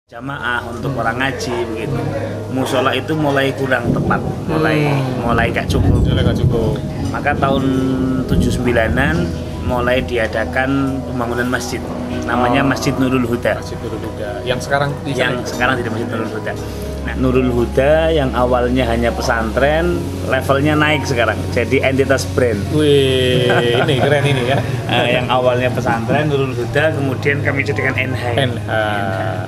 Jamaah untuk orang ngaji begitu. Musola itu mulai kurang tepat, mulai gak cukup. Maka tahun 79-an mulai diadakan pembangunan masjid. Namanya Masjid Nurul Huda. Masjid Nurul Huda. Yang sekarang tidak Masjid Nurul Huda. Nah, Nurul Huda yang awalnya hanya pesantren, levelnya naik sekarang jadi entitas brand. Wih, ini keren ini ya. Yang awalnya pesantren Nurul Huda, kemudian kami jadikan NH.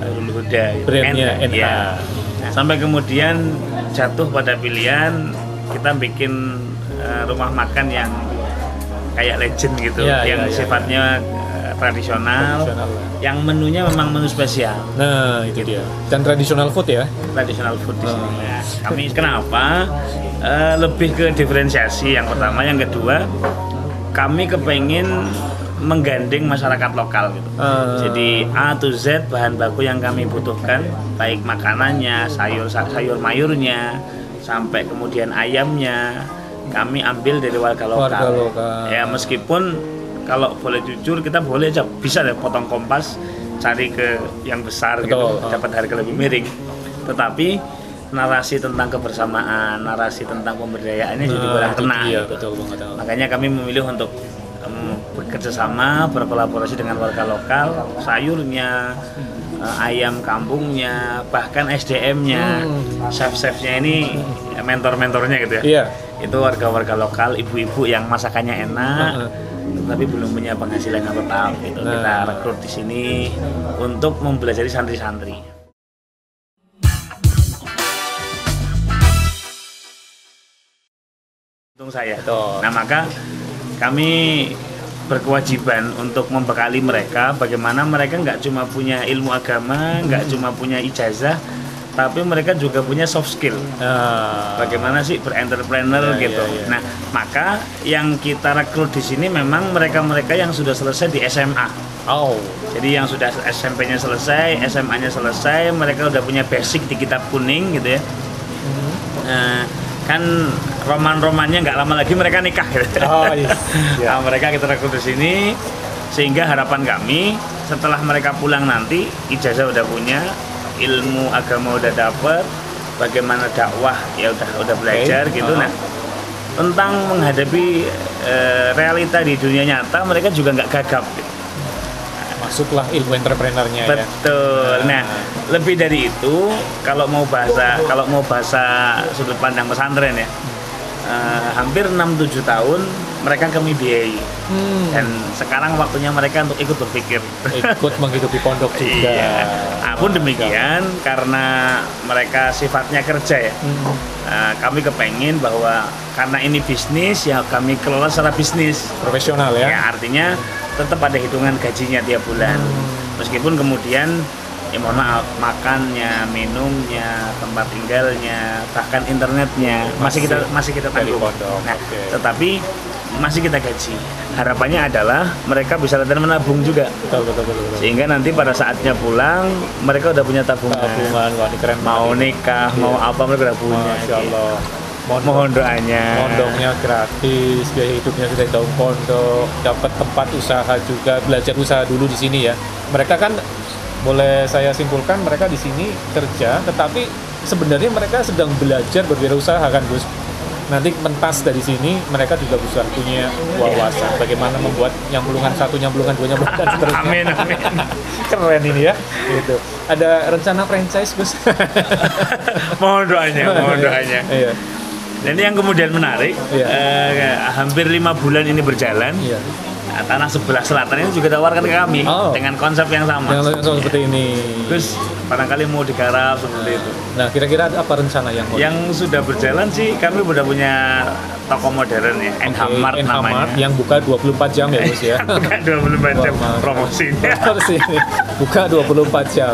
Nurul Huda. Brandnya NH. Ya. Nah, sampai kemudian jatuh pada pilihan kita bikin rumah makan yang kayak legend gitu, yang sifatnya tradisional, yang menunya memang menu spesial. Nah, itu dia. Dan tradisional food ya? Tradisional food di sini. Nah, kami kenapa lebih ke diferensiasi yang pertama, yang kedua kami kepengen menggandeng masyarakat lokal gitu. Jadi A to Z bahan baku yang kami butuhkan, baik makanannya, sayur mayurnya, sampai kemudian ayamnya, kami ambil dari warga lokal. Ya meskipun kalau boleh jujur kita boleh aja bisa deh potong kompas cari ke yang besar gitu, dapat harga lebih miring. Tetapi narasi tentang kebersamaan, narasi tentang pemberdayaannya jadi kurang kena. Gitu. Makanya kami memilih untuk bekerja sama, berkolaborasi dengan warga lokal, sayurnya, ayam kampungnya, bahkan SDM-nya, chef-chefnya ini mentor-mentornya gitu ya. Iya. Itu warga-warga lokal, ibu-ibu yang masakannya enak, tapi belum punya penghasilan yang tetap gitu. Kita rekrut di sini untuk mempelajari santri-santri. Untung saya. Nah, maka kami berkewajiban untuk membekali mereka bagaimana mereka nggak cuma punya ilmu agama, nggak cuma punya ijazah, tapi mereka juga punya soft skill. Bagaimana sih berentrepreneur gitu. Nah, maka yang kita rekrut di sini memang mereka-mereka yang sudah selesai di SMA. Jadi yang sudah SMP-nya selesai, SMA-nya selesai, mereka udah punya basic di kitab kuning gitu ya. Kan roman-romannya nggak lama lagi mereka nikah gitu. Nah, mereka kita rekrut di sini sehingga harapan kami setelah mereka pulang nanti ijazah udah punya, ilmu agama udah dapet, bagaimana dakwah ya udah belajar gitu. Nah, tentang menghadapi realita di dunia nyata mereka juga nggak gagap gitu. Masuklah ilmu entrepreneurnya. Betul. Nah, lebih dari itu kalau mau bahasa sudut pandang pesantren ya, hampir 6-7 tahun mereka kami biayai. Dan sekarang waktunya mereka untuk ikut berpikir, ikut menghidupi pondok juga. Pun demikian karena mereka sifatnya kerja ya. Kami kepengen bahwa karena ini bisnis ya kami kelola secara bisnis profesional ya. Artinya tetap ada hitungan gajinya tiap bulan. Meskipun kemudian ya mohon maaf, makannya, minumnya, tempat tinggalnya, bahkan internetnya masih kita tanggung. Nah, tetapi masih kita gaji. Harapannya adalah mereka bisa latihan menabung juga. Betul. Sehingga nanti pada saatnya pulang mereka udah punya tabungan. Wah, keren. Mau nikah, mau apa mereka udah punya. Masya Allah. Mohon doanya. Pondoknya gratis, biaya hidupnya sudah ditanggung pondok, dapat tempat usaha juga, belajar usaha dulu di sini ya. Mereka kan boleh saya simpulkan mereka di sini kerja, tetapi sebenarnya mereka sedang belajar berwirausaha kan, Gus. Nanti mentas dari sini mereka juga bisa punya wawasan bagaimana membuat nyambulungan 1, nyambulungan 2, nyambulungan dan seterusnya. Amin. Keren ini ya. Gitu. Ada rencana franchise, Gus? Mohon doanya. Iya. Dan yang kemudian menarik, hampir 5 bulan ini berjalan, tanah sebelah selatan ini juga tawarkan ke kami dengan konsep yang sama. Seperti ini. Terus barangkali mau digarap seperti itu. Nah, kira-kira apa rencana yang sudah berjalan sih? Kami sudah punya toko modern ya, Enhamart namanya. Yang buka 24 jam ya, Gus ya. Buka 24 jam promosinya. Buka 24 jam.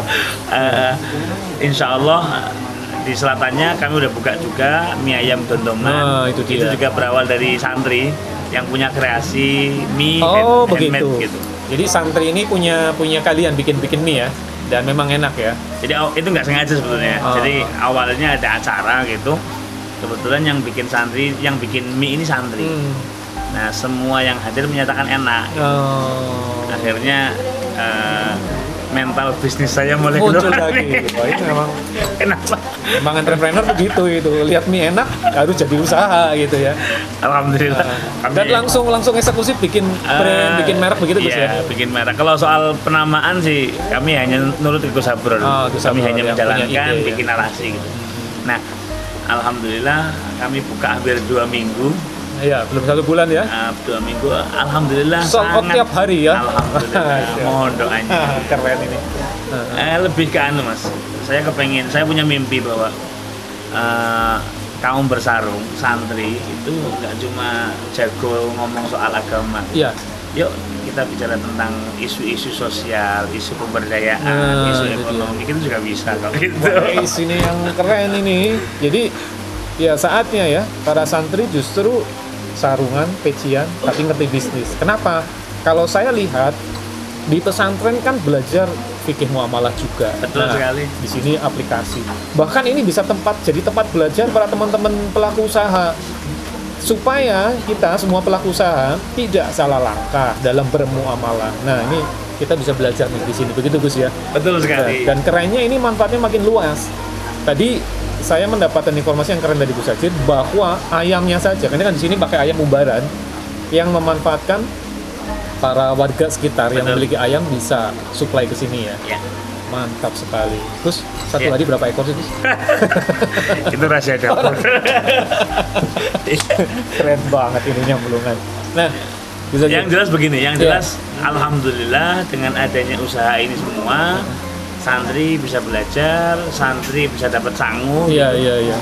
Insya Allah di selatannya kami udah buka juga mie ayam dondoman. Itu juga berawal dari santri yang punya kreasi mie handmade gitu. Jadi santri ini punya kalian bikin mie ya, dan memang enak ya. Jadi itu nggak sengaja sebetulnya. Jadi awalnya ada acara gitu. Kebetulan yang bikin mie ini santri. Nah, semua yang hadir menyatakan enak. Akhirnya mental bisnis saya mulai muncul keluar lagi. nih. Wah, ini Kenapa? memang entrepreneur begitu itu. Lihat mie enak harus jadi usaha gitu ya. Alhamdulillah. Dan langsung eksekusi bikin brand, bikin merek begitu Gus ya. Iya, bikin merek. Kalau soal penamaan sih kami hanya nurut ke Gus Sabrul. Gus Kami Sabrul hanya yang menjalankan, punya ide, bikin narasi gitu. Nah, alhamdulillah kami buka hampir 2 minggu. Iya, belum 1 bulan ya. 2 minggu, alhamdulillah Sold out sangat. tiap hari ya. Alhamdulillah, mohon doanya. Keren ini. Lebih ke anu mas, saya punya mimpi bahwa kaum bersarung, santri itu nggak cuma jago ngomong soal agama. Iya. Yuk kita bicara tentang isu-isu sosial, isu pemberdayaan, isu ekonomi, itu juga bisa kok gitu. Wah, ini yang keren ini. Jadi ya saatnya ya para santri justru sarungan, pecian, tapi ngerti bisnis. Kenapa? Kalau saya lihat di pesantren kan belajar fikih muamalah juga. Betul sekali. Di sini aplikasi. Bahkan ini bisa jadi tempat belajar para teman-teman pelaku usaha supaya kita semua pelaku usaha tidak salah langkah dalam bermuamalah. Nah, ini kita bisa belajar nih di sini. Begitu Gus ya. Betul sekali. Dan kerennya ini manfaatnya makin luas. Tadi saya mendapatkan informasi yang keren dari Gus Sajid bahwa ayamnya saja, karena kan di sini pakai ayam umbaran yang memanfaatkan para warga sekitar yang memiliki ayam bisa supply ke sini ya. Ya. Mantap sekali. Terus satu lagi berapa ekor sih? Itu rahasia dapur. Keren banget ininya bulungan. Nah, yang jelas begini, alhamdulillah dengan adanya usaha ini semua santri bisa belajar, santri bisa dapat sangu, iya.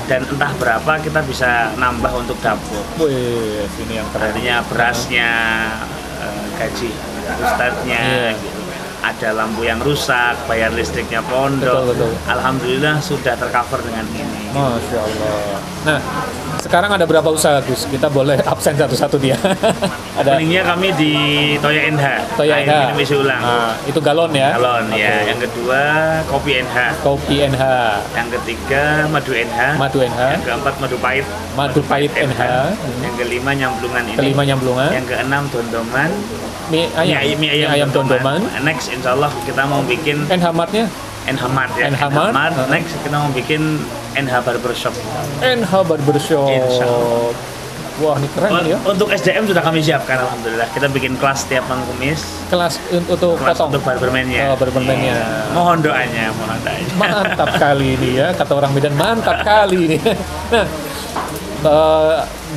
dan entah berapa kita bisa nambah untuk dapur. Wih, ini yang keren. Artinya berasnya, gaji ustadznya, gitu. Ada lampu yang rusak, bayar listriknya pondok. Betul. Alhamdulillah sudah tercover dengan ini. Masya Allah. Nah, sekarang ada berapa usaha Gus? Kita boleh absen satu-satu dia. Ada. Openingnya kami di Toya NH. Toya NH. Minum isi ulang. Itu galon ya? Galon ya. Yang kedua Kopi NH. Kopi NH. Yang ketiga Madu NH. Madu NH. Yang keempat Madu Pahit. Madu Pahit NH. Yang kelima Nyamplungan ini. Nyamplungan. Yang keenam Dondoman. Mie ayam Dondoman. Next insya Allah kita mau bikin NH Mart-nya? NH Mart ya. NH Mart. Next kita mau bikin NH Barbershop. NH Barbershop. Insya Allah. Wah, ini keren ya. Untuk SDM sudah kami siapkan alhamdulillah. Kita bikin kelas tiap malam Kamis. Kelas untuk potong. Untuk barberman-nya. Oh, barberman-nya. Mohon doanya. Mantap kali ini ya, kata orang Medan, mantap kali ini. Nah,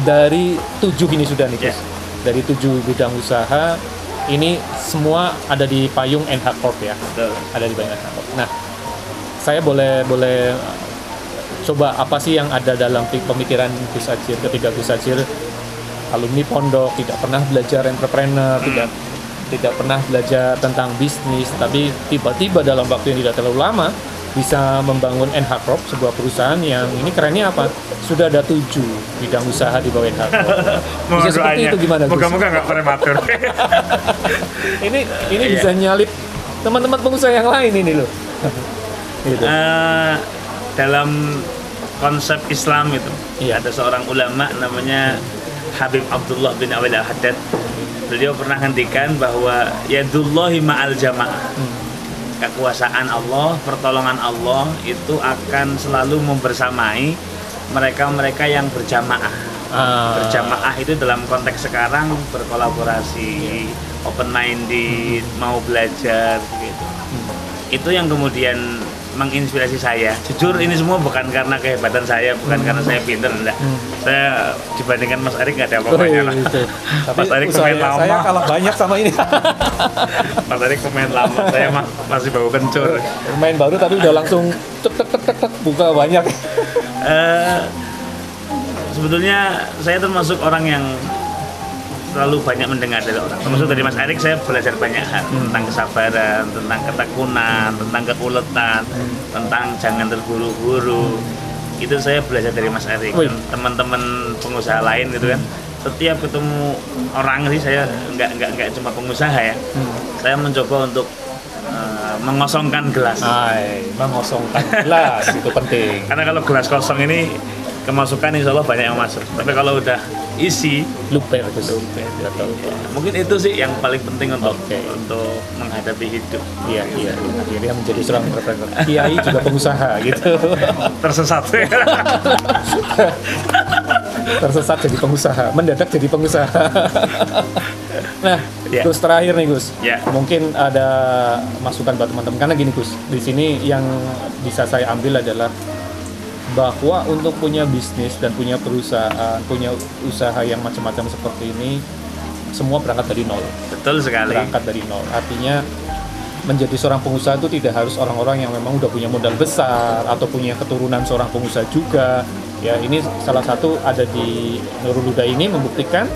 dari 7 ini sudah nih, Gus. Dari 7 bidang usaha ini semua ada di payung NH Corp ya. Betul. Ada di payung NH Corp. Nah, saya boleh coba apa sih yang ada dalam pemikiran Gus Sajid ketika Gus Sajid alumni pondok, tidak pernah belajar entrepreneur, tidak pernah belajar tentang bisnis, tapi tiba-tiba dalam waktu yang tidak terlalu lama bisa membangun NH Corp, sebuah perusahaan yang ini kerennya apa? Sudah ada 7 bidang usaha di bawah NH Corp. Bisa seperti itu gimana Gus? Moga-moga nggak prematur. ini bisa nyalip teman-teman pengusaha yang lain ini loh. Gitu. Dalam konsep Islam itu ada seorang ulama namanya Habib Abdullah bin Awad al-Haddad. Beliau pernah hentikan bahwa yadullahi ma'al jamaah. Kekuasaan Allah, pertolongan Allah itu akan selalu membersamai mereka-mereka yang berjamaah. Berjamaah itu dalam konteks sekarang berkolaborasi, open minded, mau belajar gitu. Itu yang kemudian menginspirasi saya. Jujur ini semua bukan karena kehebatan saya, bukan karena saya pinter, enggak. Saya dibandingkan Mas Arik nggak ada apa-apanya lah. Mas Arik pemain lama. Saya kalah banyak sama ini. Mas Arik pemain lama, saya masih baru kencur. Pemain baru tapi udah langsung tek buka banyak. Sebetulnya saya termasuk orang yang selalu banyak mendengar dari orang. Termasuk dari Mas Arik saya belajar banyak hal tentang kesabaran, tentang ketekunan, tentang keuletan, tentang jangan terburu-buru. Itu saya belajar dari Mas Arik dan teman-teman pengusaha lain gitu kan. Setiap ketemu orang sih saya nggak cuma pengusaha ya. Saya mencoba untuk mengosongkan gelas. Mengosongkan gelas itu penting. Karena kalau gelas kosong ini kemasukan insya Allah banyak yang masuk. Tapi kalau udah isi luper Gus. Mungkin itu sih yang paling penting untuk menghadapi hidup. Iya. Akhirnya menjadi seorang entrepreneur. Kiai juga pengusaha gitu. Tersesat. Tersesat jadi pengusaha, mendadak jadi pengusaha. Nah, Gus terakhir nih Gus. Mungkin ada masukan buat teman-teman karena gini Gus, di sini yang bisa saya ambil adalah bahwa untuk punya bisnis dan punya perusahaan, punya usaha yang macam-macam seperti ini, semua berangkat dari nol. Betul sekali. Berangkat dari nol. Artinya menjadi seorang pengusaha itu tidak harus orang-orang yang memang udah punya modal besar atau punya keturunan seorang pengusaha juga. Ya, ini salah satu ada di Nurul Huda ini membuktikan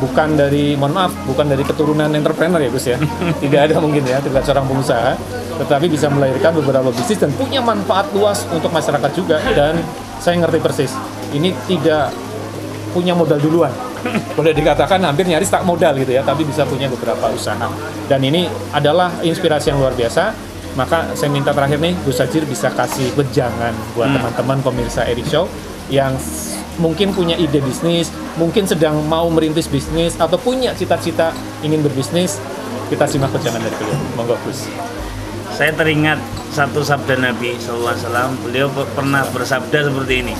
bukan dari keturunan entrepreneur ya Gus ya. Tidak ada mungkin ya, tidak seorang pengusaha, tetapi bisa melahirkan beberapa bisnis dan punya manfaat luas untuk masyarakat juga. Dan saya ngerti persis, ini tidak punya modal duluan. Boleh dikatakan hampir nyaris tak modal gitu ya, tapi bisa punya beberapa usaha. Dan ini adalah inspirasi yang luar biasa. Maka saya minta terakhir nih, Gus Sajir bisa kasih wejangan buat teman-teman pemirsa Eric Show yang mungkin punya ide bisnis, mungkin sedang mau merintis bisnis, atau punya cita-cita ingin berbisnis. Kita simak wejangan dari beliau. Monggo Gus. Saya teringat satu sabda Nabi SAW. Beliau pernah bersabda seperti ini.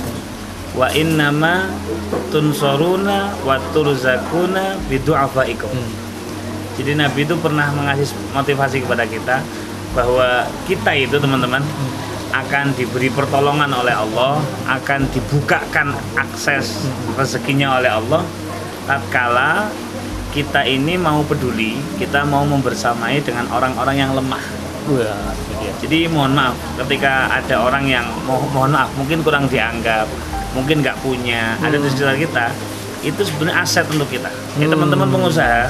Wa innama tunsoruna wa turzakuna bidu'afaikum. Jadi Nabi itu pernah mengasih motivasi kepada kita bahwa kita itu teman-teman akan diberi pertolongan oleh Allah, akan dibukakan akses rezekinya oleh Allah tatkala kita ini mau peduli, kita mau membersamai dengan orang-orang yang lemah. Jadi mohon maaf ketika ada orang yang mohon maaf mungkin kurang dianggap, mungkin nggak punya, ada di sekitar kita, itu sebenarnya aset untuk kita. Ya teman-teman pengusaha,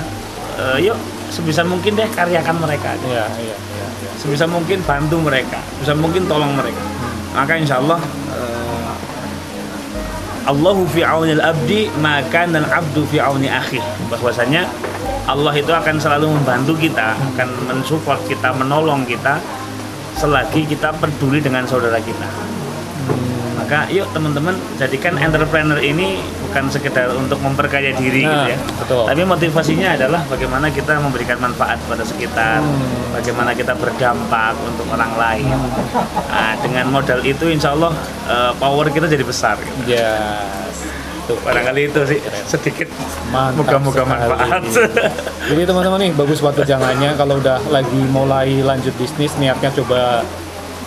yuk sebisa mungkin deh karyakan mereka. Iya. Sebisa mungkin bantu mereka, sebisa mungkin tolong mereka. Maka insya Allah Allahu fi auni al-abdi maka al-abdu fi auni akhi. Bahwasanya Allah itu akan selalu membantu kita, akan mensupport kita, menolong kita selagi kita peduli dengan saudara kita. Maka yuk teman-teman, jadikan entrepreneur ini bukan sekedar untuk memperkaya diri gitu ya. Betul. Tapi motivasinya adalah bagaimana kita memberikan manfaat pada sekitar, bagaimana kita berdampak untuk orang lain. Nah, dengan modal itu insya Allah power kita jadi besar gitu. Barangkali itu sih sedikit moga-moga manfaat. Jadi teman-teman nih bagus buat wejangannya. Kalau udah lagi mulai lanjut bisnis, niatnya coba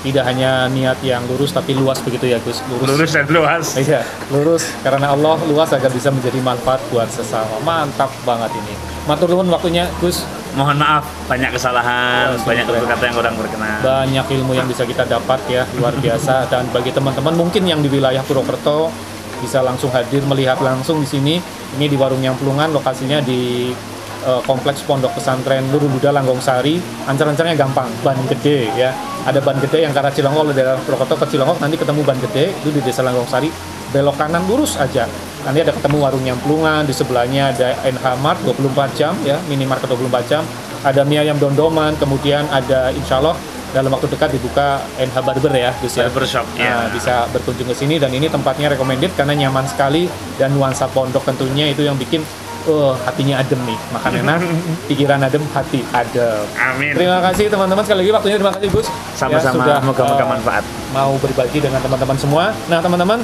tidak hanya niat yang lurus tapi luas begitu ya Gus. Lurus dan luas. Iya, lurus karena Allah, luas agar bisa menjadi manfaat buat sesama. Mantap banget ini. Matur nuwun waktunya Gus. Mohon maaf banyak kesalahan, banyak kata yang kurang berkenan. Banyak ilmu yang bisa kita dapat ya, luar biasa. Dan bagi teman-teman mungkin yang di wilayah Purwokerto bisa langsung hadir melihat langsung di sini. Ini di Warung Nyamplungan, lokasinya di Kompleks Pondok Pesantren Nurul Huda Langgong Sari. Ancar-ancarnya gampang, ban gede ya. Ada ban gede yang ke arah Cilongok, dari daerah Purwokerto ke Cilongok, nanti ketemu ban gede itu di Desa Langgong Sari. Belok kanan lurus aja. Nanti ada ketemu Warung Nyamplungan, di sebelahnya ada NH Mart 24 jam ya, minimarket 24 jam. Ada mie ayam dondoman, kemudian ada insya Allah dalam waktu dekat dibuka NH Barber ya, Gus ya. Barbershop ya. Bisa berkunjung ke sini dan ini tempatnya recommended karena nyaman sekali dan nuansa pondok tentunya itu yang bikin hatinya adem nih, makan enak, pikiran adem, hati adem. Amin. Terima kasih teman-teman, sekali lagi waktunya terima kasih Gus. Sama-sama, ya, moga-moga manfaat. Mau berbagi dengan teman-teman semua. Nah teman-teman,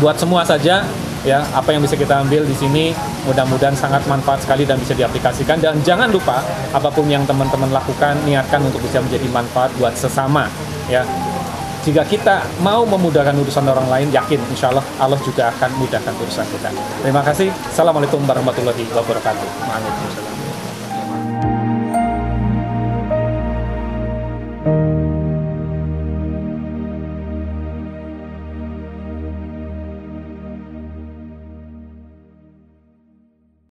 buat semua saja ya apa yang bisa kita ambil di sini mudah-mudahan sangat manfaat sekali dan bisa diaplikasikan. Dan jangan lupa apapun yang teman-teman lakukan niatkan untuk bisa menjadi manfaat buat sesama ya. Jika kita mau memudahkan urusan orang lain, yakin insya Allah Allah juga akan mudahkan urusan kita. Terima kasih. Assalamualaikum warahmatullahi wabarakatuh. Waalaikumsalam.